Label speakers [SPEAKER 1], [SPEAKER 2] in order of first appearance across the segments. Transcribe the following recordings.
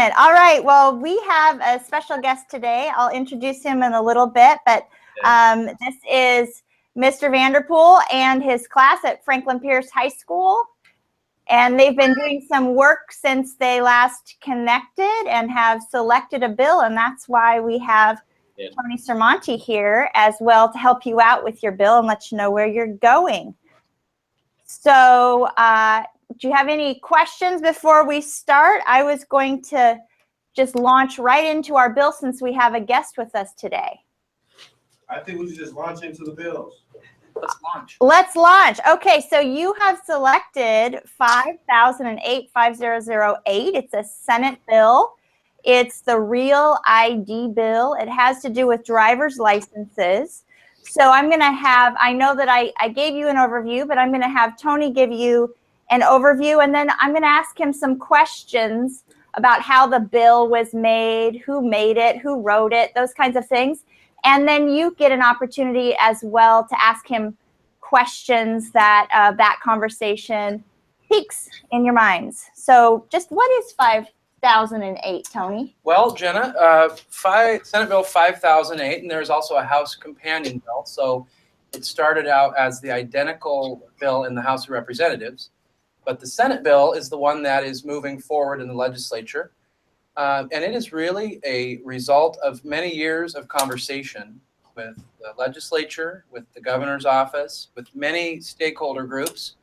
[SPEAKER 1] Excellent. All right. Well, we have a special guest today. I'll introduce him in a little bit, but this is Mr. Vanderpool and his class at Franklin Pierce High School. And they've been doing some work since they last connected and have selected a bill. And that's why we have Tony Sermonti here as well to help you out with your bill and let you know where you're going. So do you have any questions before we start? I was going to just launch right into our bill since we have a guest with us today.
[SPEAKER 2] I think we should just launch into the bills.
[SPEAKER 3] Let's launch.
[SPEAKER 1] Let's launch. Okay, so you have selected 5008-5008. It's a Senate bill. It's the Real ID bill. It has to do with driver's licenses. So I'm going to have, I know that I gave you an overview, but I'm going to have Tony give you an overview, and then I'm going to ask him some questions about how the bill was made, who made it, who wrote it, those kinds of things. And then you get an opportunity as well to ask him questions that that conversation piques in your minds. So just what is 5008, Tony?
[SPEAKER 3] Well, Jenna, Senate Bill 5008, and there's also a House companion bill. So it started out as the identical bill in the House of Representatives, but the Senate bill is the one that is moving forward in the legislature. And it is really a result of many years of conversation with the legislature, with the governor's office, with many stakeholder groups,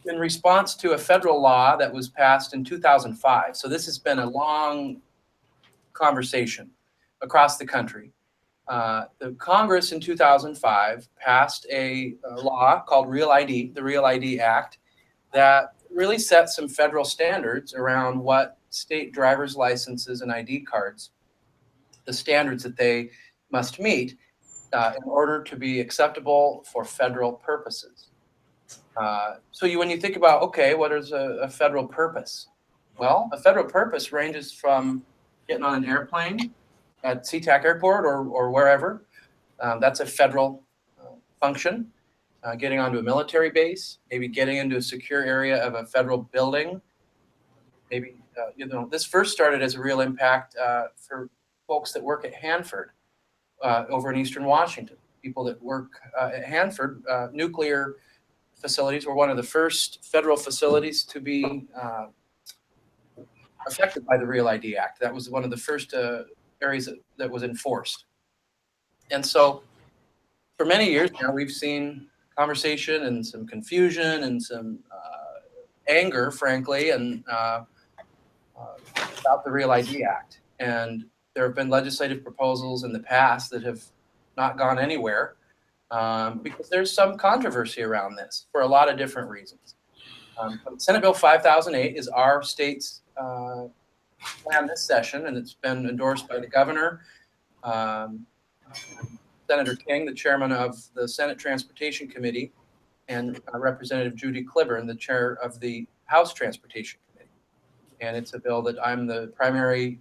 [SPEAKER 3] in response to a federal law that was passed in 2005. So this has been a long conversation across the country. The Congress in 2005 passed a law called Real ID, the Real ID Act, that really set some federal standards around what state driver's licenses and ID cards, the standards that they must meet in order to be acceptable for federal purposes. So when you think about, okay, what is a federal purpose? Well, a federal purpose ranges from getting on an airplane at SeaTac Airport or wherever. That's a federal function. Getting onto a military base, maybe getting into a secure area of a federal building. Maybe, this first started as a real impact for folks that work at Hanford over in Eastern Washington. People that work at Hanford, nuclear facilities were one of the first federal facilities to be affected by the Real ID Act. That was one of the first areas that was enforced. And so for many years now, we've seen conversation and some confusion and some anger, frankly, and about the Real ID Act. And there have been legislative proposals in the past that have not gone anywhere because there's some controversy around this for a lot of different reasons. Senate Bill 5008 is our state's plan this session, and it's been endorsed by the governor, Senator King, the chairman of the Senate Transportation Committee, and Representative Judy Cliburn, the chair of the House Transportation Committee. And it's a bill that I'm the primary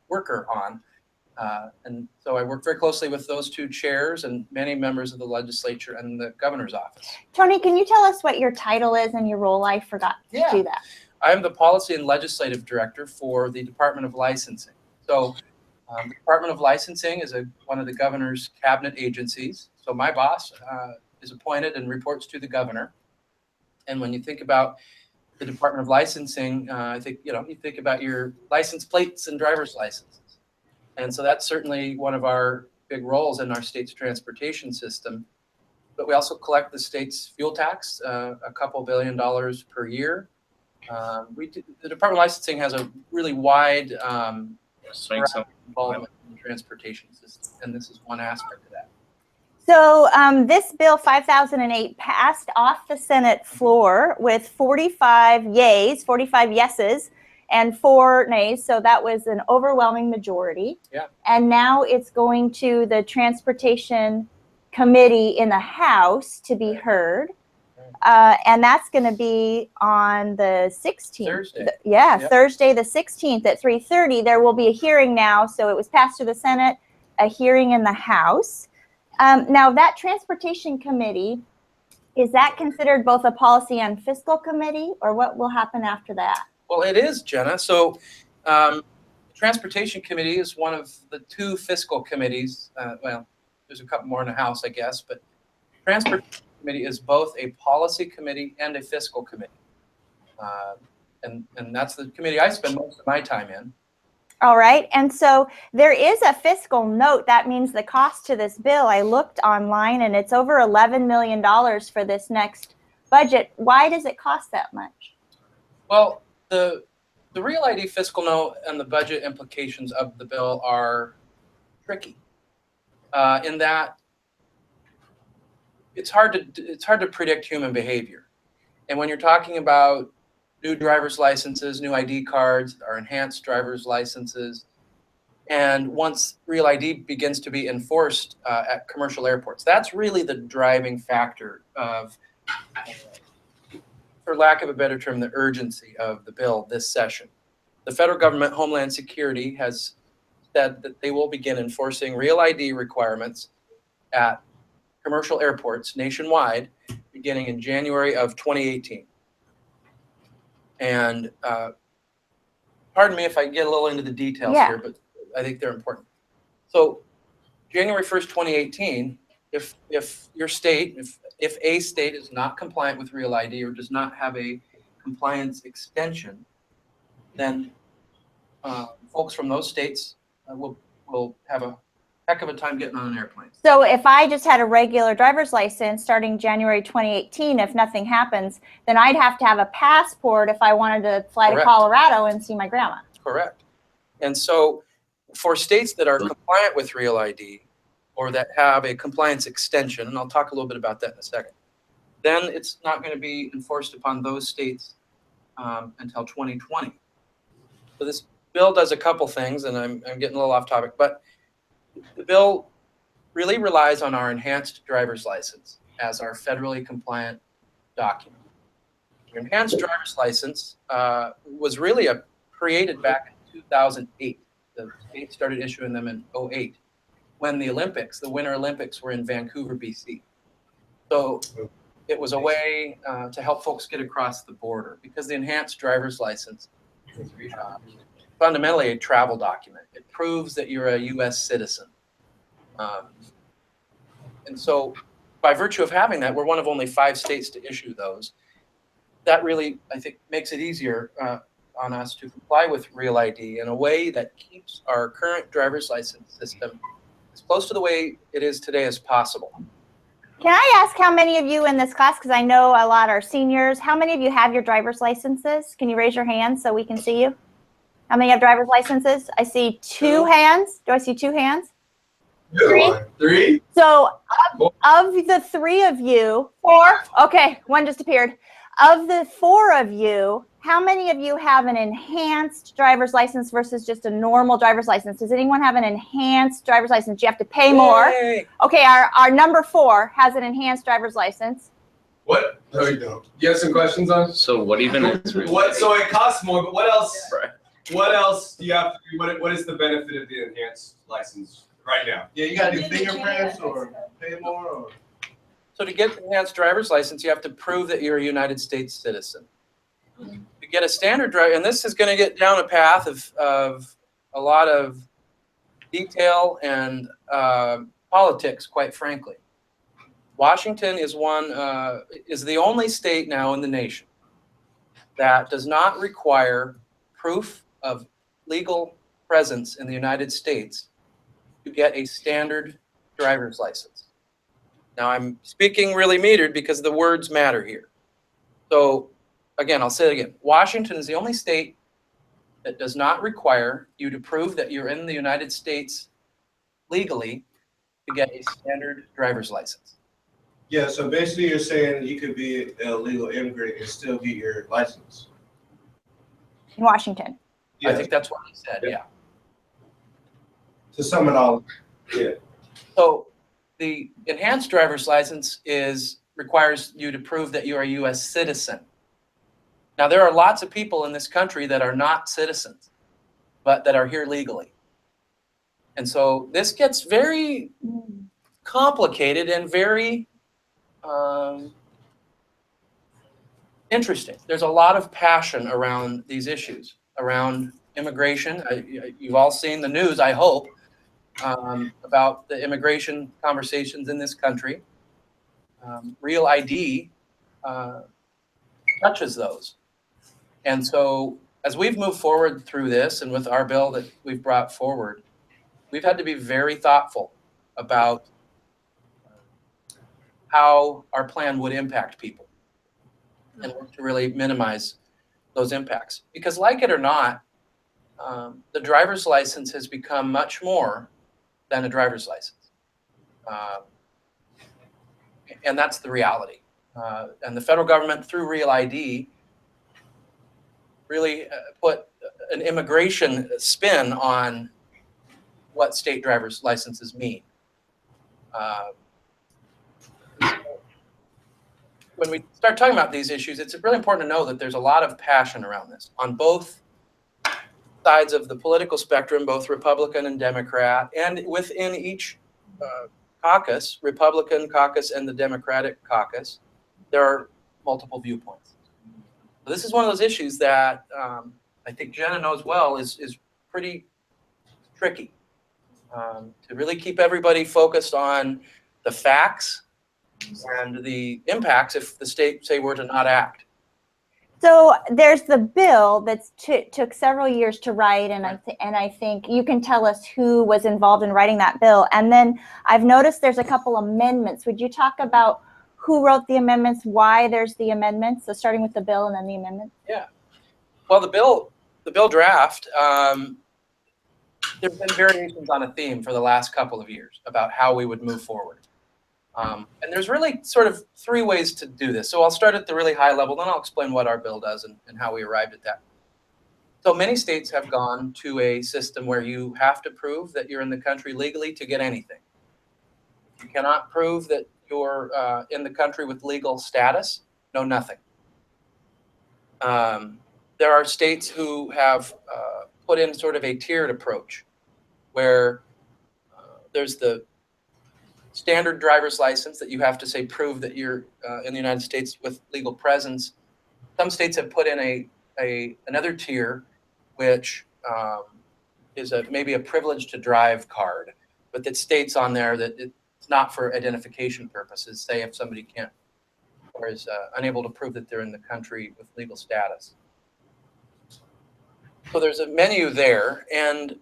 [SPEAKER 3] worker on. And so I work very closely with those two chairs and many members of the legislature and the governor's office.
[SPEAKER 1] Tony, can you tell us what your title is and your role? I forgot to do that.
[SPEAKER 3] I'm the Policy and Legislative Director for the Department of Licensing. So the Department of Licensing is one of the governor's cabinet agencies. So my boss is appointed and reports to the governor. And when you think about the Department of Licensing, I think, you think about your license plates and driver's licenses. And so that's certainly one of our big roles in our state's transportation system. But we also collect the state's fuel tax, a couple $2 billion per year. The Department of Licensing has a really wide involvement in the transportation system, and this is one aspect of that.
[SPEAKER 1] So this bill 5008 passed off the Senate floor with 45 yays, 45 yeses, and 4 nays. So that was an overwhelming majority.
[SPEAKER 3] Yeah.
[SPEAKER 1] And now it's going to the Transportation Committee in the House to be heard. And that's going to be on the 16th.
[SPEAKER 3] Thursday.
[SPEAKER 1] Thursday the 16th at 3:30. There will be a hearing now. So it was passed to the Senate, a hearing in the House. Now that Transportation Committee, is that considered both a policy and fiscal committee, or what will happen after that?
[SPEAKER 3] Well, it is, Jenna. So, the Transportation Committee is one of the two fiscal committees. Well, there's a couple more in the House, I guess, but Transportation Committee is both a policy committee and a fiscal committee. And that's the committee I spend most of my time in.
[SPEAKER 1] All right. And so there is a fiscal note. That means the cost to this bill. I looked online and it's over $11 million for this next budget. Why does it cost that much?
[SPEAKER 3] Well, the Real ID fiscal note and the budget implications of the bill are tricky in that it's hard to predict human behavior. And when you're talking about new driver's licenses, new ID cards, or enhanced driver's licenses, and once Real ID begins to be enforced at commercial airports, that's really the driving factor of, for lack of a better term, the urgency of the bill this session. The federal government, Homeland Security, has said that they will begin enforcing Real ID requirements at commercial airports nationwide beginning in January of 2018. And pardon me if I get a little into the details here, but I think they're important. So January 1st, 2018, if your state, if a state is not compliant with Real ID or does not have a compliance extension, then folks from those states will have a heck of a time getting on an airplane.
[SPEAKER 1] So if I just had a regular driver's license starting January 2018, if nothing happens, then I'd have to have a passport if I wanted to fly to Colorado and see my grandma.
[SPEAKER 3] Correct. And so for states that are compliant with Real ID or that have a compliance extension, and I'll talk a little bit about that in a second, then it's not going to be enforced upon those states until 2020. So this bill does a couple things, and I'm getting a little off topic, but the bill really relies on our enhanced driver's license as our federally compliant document. Your enhanced driver's license was really created back in 2008. The state started issuing them in 2008 when the Olympics, the Winter Olympics, were in Vancouver, BC. So it was a way to help folks get across the border because the enhanced driver's license is fundamentally a travel document. It proves that you're a U.S. citizen. And so by virtue of having that, we're one of only 5 states to issue those. That really, I think, makes it easier on us to comply with Real ID in a way that keeps our current driver's license system as close to the way it is today as possible.
[SPEAKER 1] Can I ask how many of you in this class, because I know a lot are seniors, how many of you have your driver's licenses? Can you raise your hand so we can see you? How many have driver's licenses? I see 2 hands. Do I see 2 hands?
[SPEAKER 2] 3?
[SPEAKER 1] So of the 3 of you, 4, okay, 1 just appeared. Of the 4 of you, how many of you have an enhanced driver's license versus just a normal driver's license? Does anyone have an enhanced driver's license? You have to pay more.
[SPEAKER 3] Yay.
[SPEAKER 1] Okay, our number 4 has an enhanced driver's license.
[SPEAKER 4] What?
[SPEAKER 2] No, you don't.
[SPEAKER 4] You have some questions on?
[SPEAKER 5] So what even is
[SPEAKER 4] What? So it costs more, but what else?
[SPEAKER 5] Right.
[SPEAKER 4] What else do you have to do? What is the benefit of the enhanced license right now?
[SPEAKER 2] Yeah, you gotta do fingerprints or pay more or.
[SPEAKER 3] So to get the enhanced driver's license, you have to prove that you're a United States citizen. To get a standard driver, and this is going to get down a path of a lot of detail and politics, quite frankly. Washington is the only state now in the nation that does not require proof of legal presence in the United States to get a standard driver's license. Now, I'm speaking really metered because the words matter here. So, again, I'll say it again. Washington is the only state that does not require you to prove that you're in the United States legally to get a standard driver's license.
[SPEAKER 2] Yeah, so basically you're saying you could be an illegal immigrant and still get your license.
[SPEAKER 1] In Washington.
[SPEAKER 3] I think that's what he said, yeah.
[SPEAKER 2] To sum it all, yeah.
[SPEAKER 3] So the enhanced driver's license requires you to prove that you're a U.S. citizen. Now, there are lots of people in this country that are not citizens, but that are here legally. And so this gets very complicated and very interesting. There's a lot of passion around these issues, around immigration. You've all seen the news, I hope, about the immigration conversations in this country. Real ID touches those. And so as we've moved forward through this and with our bill that we've brought forward, we've had to be very thoughtful about how our plan would impact people and work to really minimize those impacts. Because like it or not, the driver's license has become much more than a driver's license. And that's the reality. And the federal government, through Real ID, really put an immigration spin on what state driver's licenses mean. When we start talking about these issues, it's really important to know that there's a lot of passion around this on both sides of the political spectrum, both Republican and Democrat, and within each caucus, Republican caucus and the Democratic caucus, there are multiple viewpoints. So this is one of those issues that I think Jenna knows well is pretty tricky to really keep everybody focused on the facts and the impacts if the state, say, were to not act.
[SPEAKER 1] So there's the bill that's took several years to write, and I think you can tell us who was involved in writing that bill. And then I've noticed there's a couple amendments. Would you talk about who wrote the amendments, why there's the amendments? So starting with the bill and then the amendments.
[SPEAKER 3] Yeah. Well, the bill draft, there's been variations on a theme for the last couple of years about how we would move forward. And there's really sort of three ways to do this. So I'll start at the really high level, then I'll explain what our bill does and how we arrived at that. So many states have gone to a system where you have to prove that you're in the country legally to get anything. You cannot prove that you're in the country with legal status, no nothing. There are states who have put in sort of a tiered approach where there's the standard driver's license that you have to say prove that you're in the United States with legal presence. Some states have put in another tier, which is maybe a privilege to drive card, but that states on there that it's not for identification purposes. Say if somebody can't or is unable to prove that they're in the country with legal status. So there's a menu there, and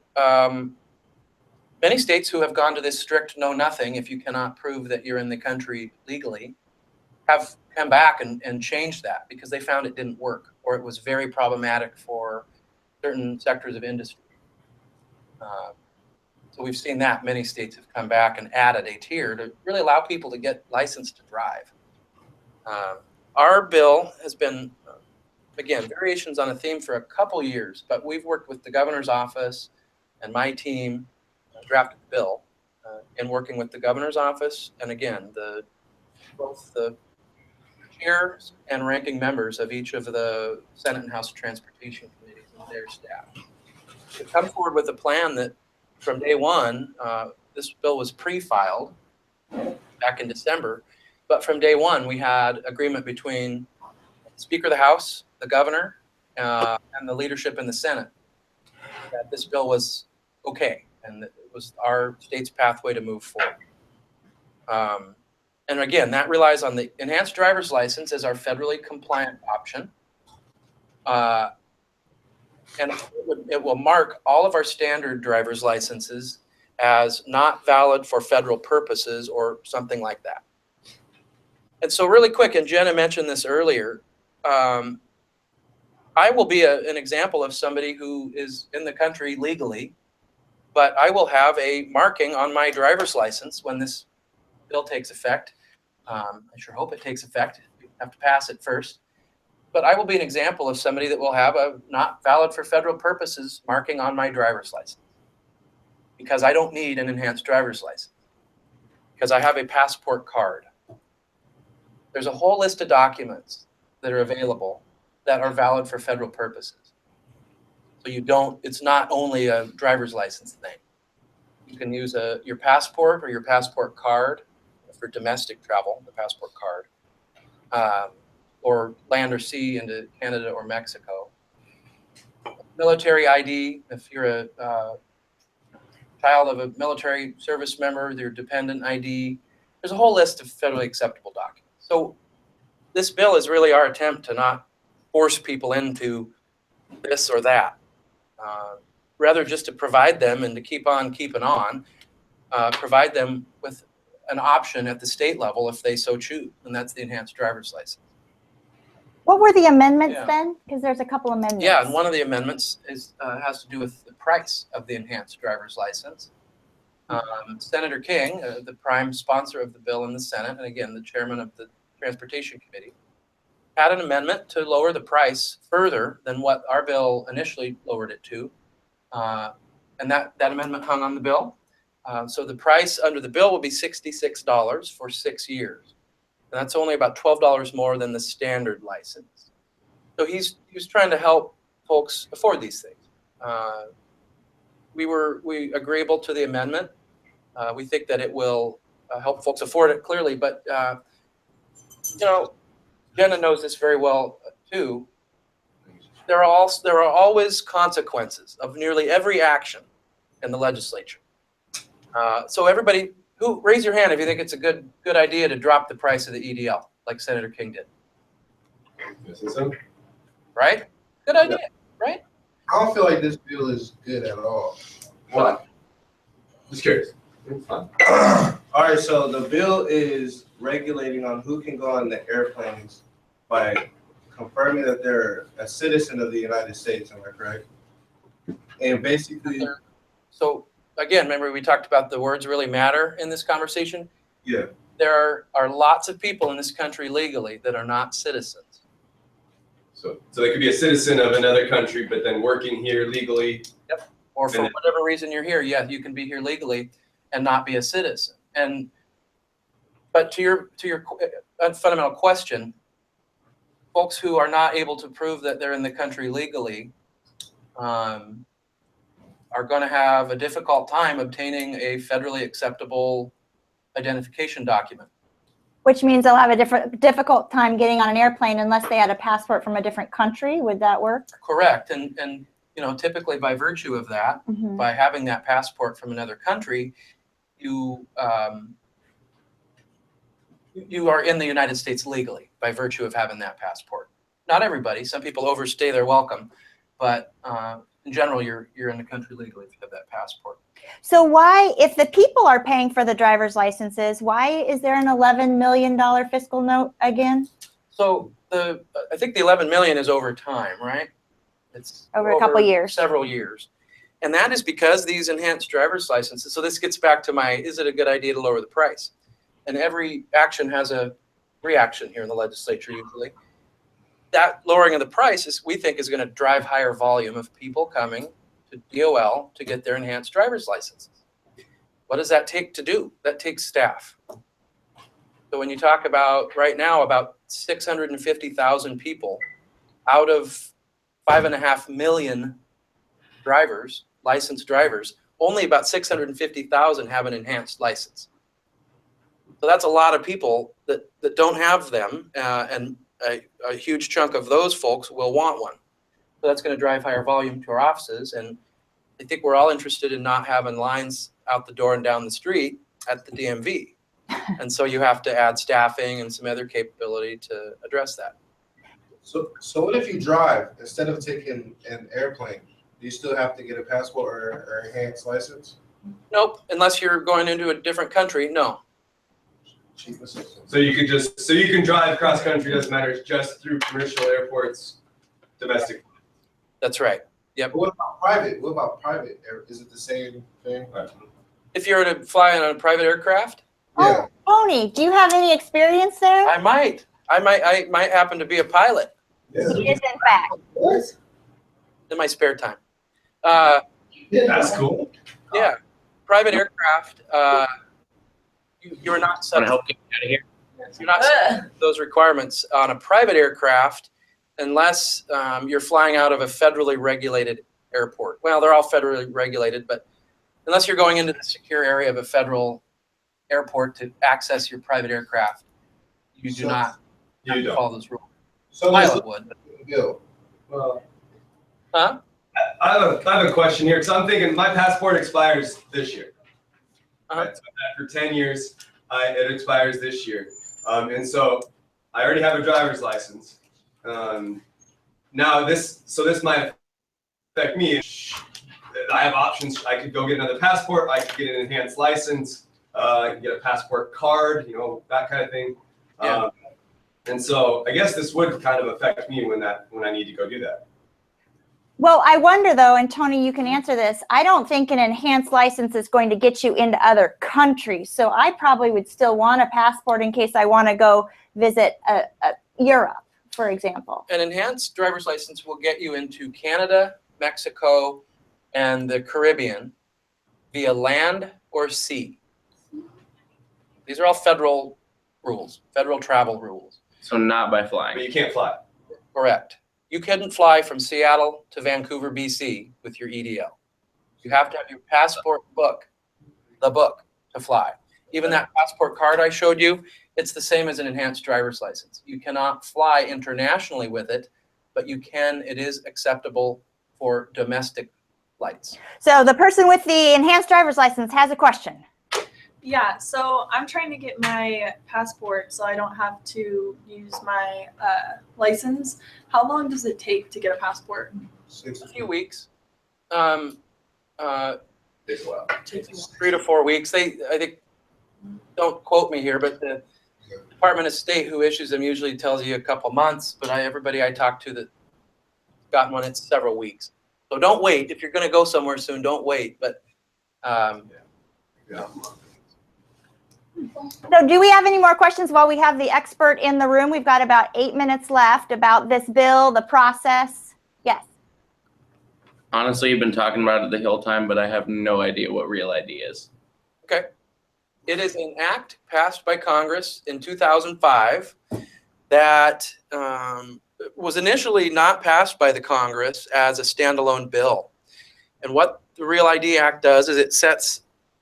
[SPEAKER 3] many states who have gone to this strict know nothing if you cannot prove that you're in the country legally have come back and changed that because they found it didn't work or it was very problematic for certain sectors of industry. So we've seen that many states have come back and added a tier to really allow people to get licensed to drive. Our bill has been, again, variations on a theme for a couple years, but we've worked with the governor's office and my team drafted the bill in working with the governor's office and again both the chairs and ranking members of each of the Senate and House Transportation Committees and their staff to come forward with a plan that from day one, this bill was pre-filed back in December, but from day one we had agreement between the Speaker of the House, the governor, and the leadership in the Senate that this bill was okay and that it was our state's pathway to move forward. And again, that relies on the enhanced driver's license as our federally compliant option. And it will mark all of our standard driver's licenses as not valid for federal purposes or something like that. And so really quick, and Jenna mentioned this earlier, I will be an example of somebody who is in the country legally, but I will have a marking on my driver's license when this bill takes effect. I sure hope it takes effect. You have to pass it first. But I will be an example of somebody that will have a not valid for federal purposes marking on my driver's license because I don't need an enhanced driver's license because I have a passport card. There's a whole list of documents that are available that are valid for federal purposes. So it's not only a driver's license thing. You can use your passport or your passport card for domestic travel, the passport card. or land or sea into Canada or Mexico. Military ID, if you're a child of a military service member, their dependent ID. There's a whole list of federally acceptable documents. So this bill is really our attempt to not force people into this or that. Rather just to provide them and to keep on keeping on, provide them with an option at the state level if they so choose, and that's the enhanced driver's license.
[SPEAKER 1] What were the amendments
[SPEAKER 3] Yeah.
[SPEAKER 1] then? Because there's a couple amendments.
[SPEAKER 3] Yeah, and one of the amendments is has to do with the price of the enhanced driver's license. Senator King, the prime sponsor of the bill in the Senate, and again, the chairman of the Transportation Committee, had an amendment to lower the price further than what our bill initially lowered it to. And that amendment hung on the bill. So the price under the bill will be $66 for 6 years. And that's only about $12 more than the standard license. So he was trying to help folks afford these things. We agreeable to the amendment. We think that it will help folks afford it clearly, but you know, Jenna knows this very well too. There are always consequences of nearly every action in the legislature. So everybody, raise your hand if you think it's a good idea to drop the price of the EDL, like Senator King did. Right? Good idea, right?
[SPEAKER 2] I don't feel like this bill is good at all.
[SPEAKER 4] Why? Just curious. It's fine.
[SPEAKER 2] All right, so the bill is regulating on who can go on the airplanes by confirming that they're a citizen of the United States, am I correct? And basically,
[SPEAKER 3] So again, remember we talked about the words really matter in this conversation?
[SPEAKER 2] yeah,
[SPEAKER 3] There are lots of people in this country legally that are not citizens.
[SPEAKER 4] So they could be a citizen of another country, but then working here legally.
[SPEAKER 3] Or for
[SPEAKER 4] And then-
[SPEAKER 3] whatever reason you're here, yeah, you can be here legally and not be a citizen. But to your fundamental question, folks who are not able to prove that they're in the country legally are going to have a difficult time obtaining a federally acceptable identification document.
[SPEAKER 1] Which means they'll have a difficult time getting on an airplane unless they had a passport from a different country. Would that work?
[SPEAKER 3] Correct. And you know, typically by virtue of that,
[SPEAKER 1] Mhm.
[SPEAKER 3] by having that passport from another country, you are in the United States legally by virtue of having that passport. Not everybody. Some people overstay their welcome, but in general, you're in the country legally if you have that passport.
[SPEAKER 1] So why, if the people are paying for the driver's licenses, why is there an $11 million fiscal note again?
[SPEAKER 3] So I think the 11 million is over time, right? It's
[SPEAKER 1] Over a couple years.
[SPEAKER 3] Several years. And that is because these enhanced driver's licenses, so this gets back to is it a good idea to lower the price? And every action has a reaction here in the legislature usually. That lowering of the price we think is going to drive higher volume of people coming to DOL to get their enhanced driver's licenses. What does that take to do? That takes staff. So when you talk about right now about 650,000 people out of 5.5 million drivers, licensed drivers, only about 650,000 have an enhanced license. So that's a lot of people that don't have them, and a huge chunk of those folks will want one. So that's going to drive higher volume to our offices, and I think we're all interested in not having lines out the door and down the street at the DMV. And so you have to add staffing and some other capability to address that.
[SPEAKER 2] so what if you drive instead of taking an airplane? Do you still have to get a passport or enhanced license?
[SPEAKER 3] Nope, unless you're going into a different country, no.
[SPEAKER 2] Chief assistant.
[SPEAKER 4] So you can drive cross country, doesn't matter, it's just through commercial airports, domestic.
[SPEAKER 3] That's right. Yep.
[SPEAKER 2] But what about private? What about private? Is it the same thing?
[SPEAKER 3] If you were to fly on a private aircraft,
[SPEAKER 2] Yeah.
[SPEAKER 1] Oh, Tony, do you have any experience there?
[SPEAKER 3] I might happen to be a pilot
[SPEAKER 1] He is, in fact.
[SPEAKER 2] What?
[SPEAKER 3] in my spare time.
[SPEAKER 4] That's cool.
[SPEAKER 3] Yeah, private aircraft. You're not subject.
[SPEAKER 5] help get out of here.
[SPEAKER 3] You're not subject to those requirements on a private aircraft unless you're flying out of a federally regulated airport. Well, they're all federally regulated, but unless you're going into the secure area of a federal airport to access your private aircraft, you do
[SPEAKER 2] So-
[SPEAKER 3] not
[SPEAKER 4] You don't.
[SPEAKER 3] follow those rules.
[SPEAKER 2] So
[SPEAKER 3] Pilot would.
[SPEAKER 2] bill.
[SPEAKER 4] Well,
[SPEAKER 3] Huh?
[SPEAKER 4] I have a question here, because I'm thinking my passport expires this year.
[SPEAKER 3] Uh-huh.
[SPEAKER 4] Right, so I've had it for 10 years, it expires this year. And so I already have a driver's license. Now this might affect me. I have options. I could go get another passport. I could get an enhanced license. I could get a passport card, that kind of thing.
[SPEAKER 3] Yeah.
[SPEAKER 4] And so I guess this would kind of affect me when I need to go do that.
[SPEAKER 1] Well, I wonder though, and Tony, you can answer this. I don't think an enhanced license is going to get you into other countries. So I probably would still want a passport in case I want to go visit Europe, for example.
[SPEAKER 3] An enhanced driver's license will get you into Canada, Mexico, and the Caribbean via land or sea. These are all federal rules, federal travel rules.
[SPEAKER 5] So not by
[SPEAKER 4] But
[SPEAKER 5] flying.
[SPEAKER 4] you can't fly.
[SPEAKER 3] Correct. You couldn't fly from Seattle to Vancouver, BC with your EDL. You have to have your passport book, the book, to fly. Even that passport card I showed you, it's the same as an enhanced driver's license. You cannot fly internationally with it, but it is acceptable for domestic flights.
[SPEAKER 1] So the person with the enhanced driver's license has a question.
[SPEAKER 6] Yeah, so I'm trying to get my passport so I don't have to use my license. How long does it take to get a passport?
[SPEAKER 3] A few weeks. Um,
[SPEAKER 4] Takes a while.
[SPEAKER 3] 3 to 4 weeks. I think, don't quote me here, but the Department of State who issues them usually tells you a couple months, but everybody I talk to that got one, it's several weeks. So don't wait. If you're going to go somewhere soon, don't wait. But
[SPEAKER 4] Yeah.
[SPEAKER 1] So do we have any more questions while we have the expert in the room? We've got about 8 minutes left about this bill, the process. Yes.
[SPEAKER 5] Honestly, you've been talking about it the whole time, but I have no idea what Real ID is.
[SPEAKER 3] okay. It is an act passed by Congress in 2005 that was initially not passed by the Congress as a standalone bill. And what the Real ID Act does is it sets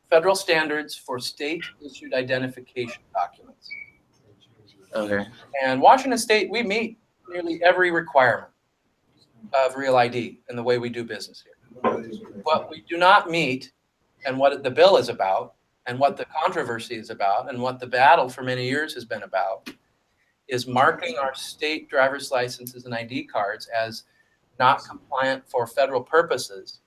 [SPEAKER 3] federal standards for state-issued identification documents.
[SPEAKER 5] Okay.
[SPEAKER 3] And Washington State, we meet nearly every requirement of Real ID in the way we do business here. What we do not meet, and what the bill is about, and what the controversy is about, and what the battle for many years has been about, is marking our state driver's licenses and ID cards as not compliant for federal purposes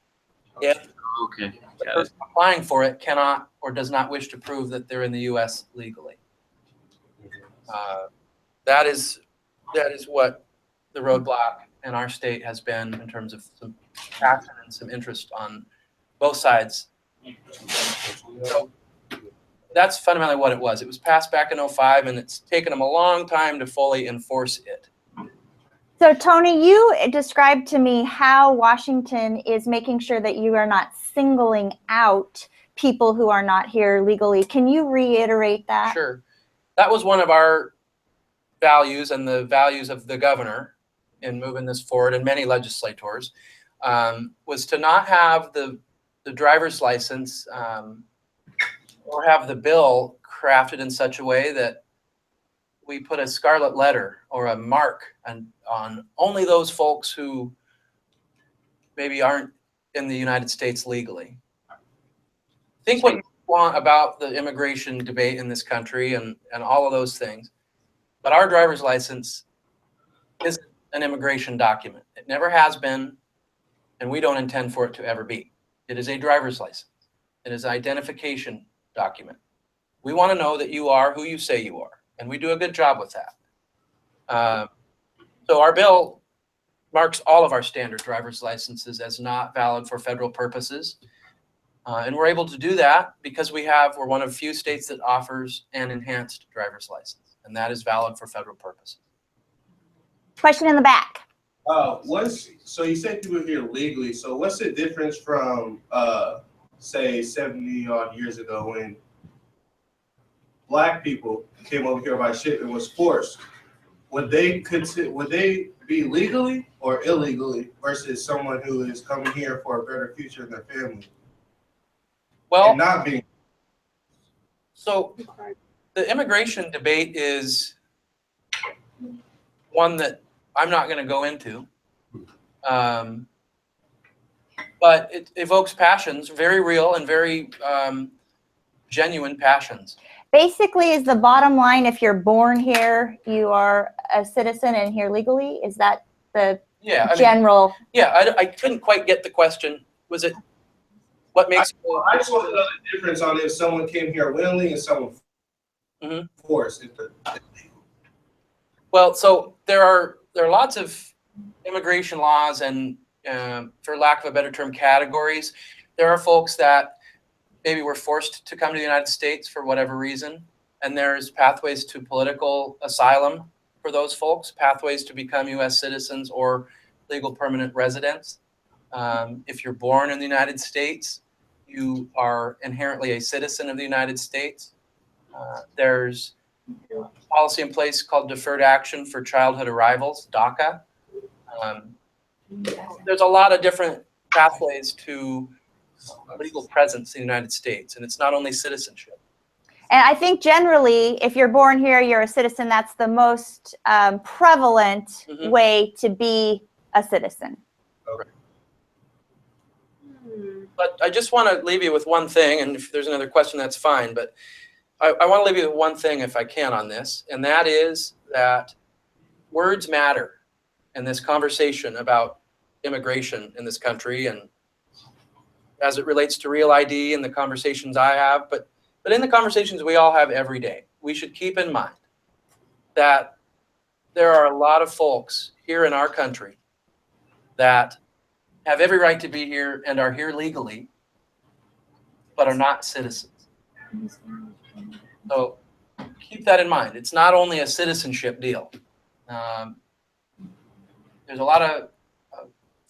[SPEAKER 3] if
[SPEAKER 5] Okay.
[SPEAKER 3] the
[SPEAKER 5] Got it.
[SPEAKER 3] person applying for it cannot or does not wish to prove that they're in the U.S. legally. That is what the roadblock in our state has been in terms of some passion and some interest on both sides. So that's fundamentally what it was. It was passed back in 2005, and it's taken them a long time to fully enforce it.
[SPEAKER 1] So Tony, you described to me how Washington is making sure that you are not singling out people who are not here legally. Can you reiterate that?
[SPEAKER 3] Sure. That was one of our values and the values of the governor in moving this forward, and many legislators, was to not have the driver's license or have the bill crafted in such a way that we put a scarlet letter or a mark on only those folks who maybe aren't in the United States legally. Think what you want about the immigration debate in this country and all of those things, but our driver's license is an immigration document. It never has been, and we don't intend for it to ever be. It is a driver's license. It is an identification document. We want to know that you are who you say you are, and we do a good job with that. So our bill marks all of our standard driver's licenses as not valid for federal purposes. And we're able to do that because we're one of few states that offers an enhanced driver's license, and that is valid for federal purposes.
[SPEAKER 1] Question in the back.
[SPEAKER 2] So you said people here legally. So what's the difference from, say, 70 odd years ago when Black people came over here by ship and was forced? Would they be legally or illegally versus someone who is coming here for a better future in their family
[SPEAKER 3] Well,
[SPEAKER 2] and not being?
[SPEAKER 3] so the immigration debate is one that I'm not going to go into. But it evokes passions, very real and very genuine passions.
[SPEAKER 1] Basically, is the bottom line, if you're born here, you are a citizen and here legally? Is that the
[SPEAKER 3] Yeah, I mean,
[SPEAKER 1] general?
[SPEAKER 3] yeah, I couldn't quite get the question. Was it what makes
[SPEAKER 2] I just want to know the difference on if someone came here willingly and someone forced.
[SPEAKER 3] Well, so there are lots of immigration laws and, for lack of a better term, categories. There are folks that maybe were forced to come to the United States for whatever reason, and there's pathways to political asylum for those folks, pathways to become U.S. citizens or legal permanent residents. If you're born in the United States, you are inherently a citizen of the United States. There's a policy in place called Deferred Action for Childhood Arrivals, DACA. There's a lot of different pathways to legal presence in the United States, and it's not only citizenship.
[SPEAKER 1] And I think generally, if you're born here, you're a citizen. That's the most prevalent way to be a citizen.
[SPEAKER 3] But I just want to leave you with one thing, and if there's another question, that's fine. But I want to leave you with one thing, if I can, on this, and that is that words matter in this conversation about immigration in this country, and as it relates to Real ID and the conversations I have, but in the conversations we all have every day, we should keep in mind that there are a lot of folks here in our country that have every right to be here and are here legally, but are not citizens. So keep that in mind. It's not only a citizenship deal. There's a lot of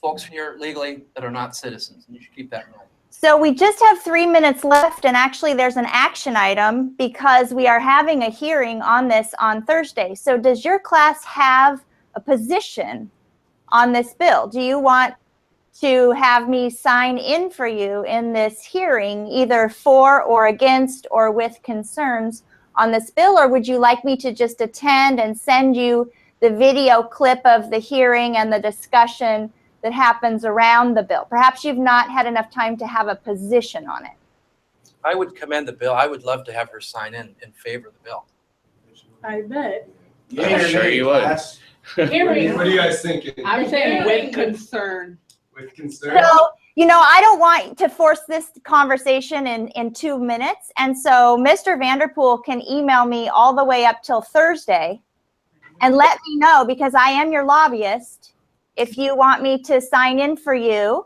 [SPEAKER 3] folks here legally that are not citizens, and you should keep that in mind.
[SPEAKER 1] So we just have 3 minutes left, and actually there's an action item because we are having a hearing on this on Thursday. So does your class have a position on this bill? Do you want to have me sign in for you in this hearing, either for or against or with concerns on this bill? Or would you like me to just attend and send you the video clip of the hearing and the discussion that happens around the bill? Perhaps you've not had enough time to have a position on it.
[SPEAKER 3] I would commend the bill. I would love to have her sign in favor of the bill.
[SPEAKER 6] I bet.
[SPEAKER 2] Yeah,
[SPEAKER 5] Sure you would.
[SPEAKER 4] What are you guys thinking?
[SPEAKER 7] I'm saying with concern.
[SPEAKER 4] With concern?
[SPEAKER 1] So, you know, I don't want to force this conversation in 2 minutes. And so Mr. Vanderpool can email me all the way up till Thursday and let me know, because I am your lobbyist, if you want me to sign in for you.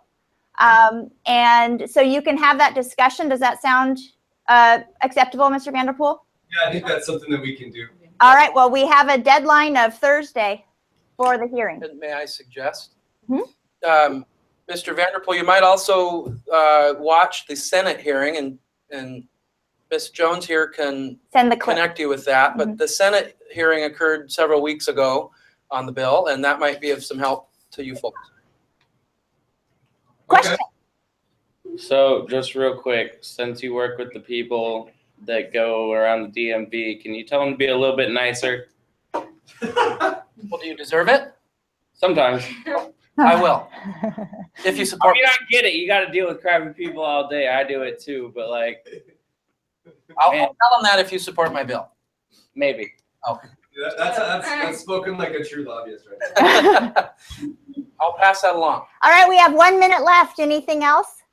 [SPEAKER 1] And so you can have that discussion. Does that sound acceptable, Mr. Vanderpool?
[SPEAKER 4] Yeah, I think that's something that we can do.
[SPEAKER 1] All right. Well, we have a deadline of Thursday for the hearing.
[SPEAKER 3] And may I suggest? Mr. Vanderpool, you might also watch the Senate hearing, and Ms. Jones here can
[SPEAKER 1] Send the clip.
[SPEAKER 3] connect you with that. But the Senate hearing occurred several weeks ago on the bill, and that might be of some help to you folks.
[SPEAKER 1] Question.
[SPEAKER 5] So just real quick, since you work with the people that go around the DMV, can you tell them to be a little bit nicer?
[SPEAKER 3] Well, do you deserve it?
[SPEAKER 5] Sometimes.
[SPEAKER 3] I will. If you
[SPEAKER 5] I
[SPEAKER 3] support
[SPEAKER 5] mean, I get it. You got to deal with crappy people all day. I do it too, but like,
[SPEAKER 3] I'll tell them that if you support my bill.
[SPEAKER 5] maybe.
[SPEAKER 3] Okay.
[SPEAKER 4] Yeah, that's spoken like a true lobbyist right now.
[SPEAKER 3] I'll pass that along.
[SPEAKER 1] All right. We have 1 minute left. Anything else?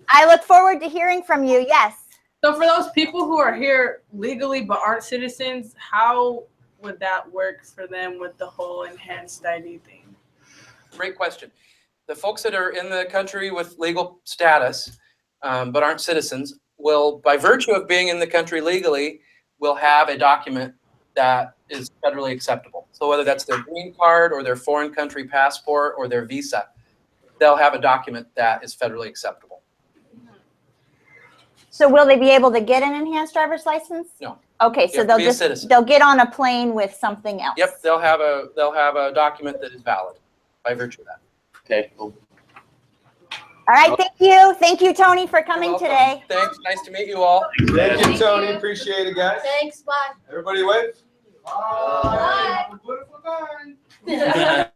[SPEAKER 1] I look forward to hearing from you. Yes.
[SPEAKER 7] So for those people who are here legally but aren't citizens, how would that work for them with the whole enhanced ID thing?
[SPEAKER 3] Great question. The folks that are in the country with legal status but aren't citizens will, by virtue of being in the country legally, will have a document that is federally acceptable. So whether that's their green card or their foreign country passport or their visa, they'll have a document that is federally acceptable.
[SPEAKER 1] So will they be able to get an enhanced driver's license?
[SPEAKER 3] No.
[SPEAKER 1] Okay,
[SPEAKER 3] You
[SPEAKER 1] so
[SPEAKER 3] have to
[SPEAKER 1] they'll
[SPEAKER 3] be a
[SPEAKER 1] just
[SPEAKER 3] citizen.
[SPEAKER 1] they'll get on a plane with something else.
[SPEAKER 3] Yep, they'll have a document that is valid by virtue of that.
[SPEAKER 5] Okay, cool.
[SPEAKER 1] All right, thank you. Thank you, Tony, for coming
[SPEAKER 3] You're welcome.
[SPEAKER 1] today.
[SPEAKER 3] Thanks. Nice to meet you all.
[SPEAKER 4] Thank you, Tony. Appreciate it, guys.
[SPEAKER 8] Thanks, bye.
[SPEAKER 4] Everybody wave.
[SPEAKER 8] Bye.
[SPEAKER 2] Beautiful time.
[SPEAKER 5] Yeah.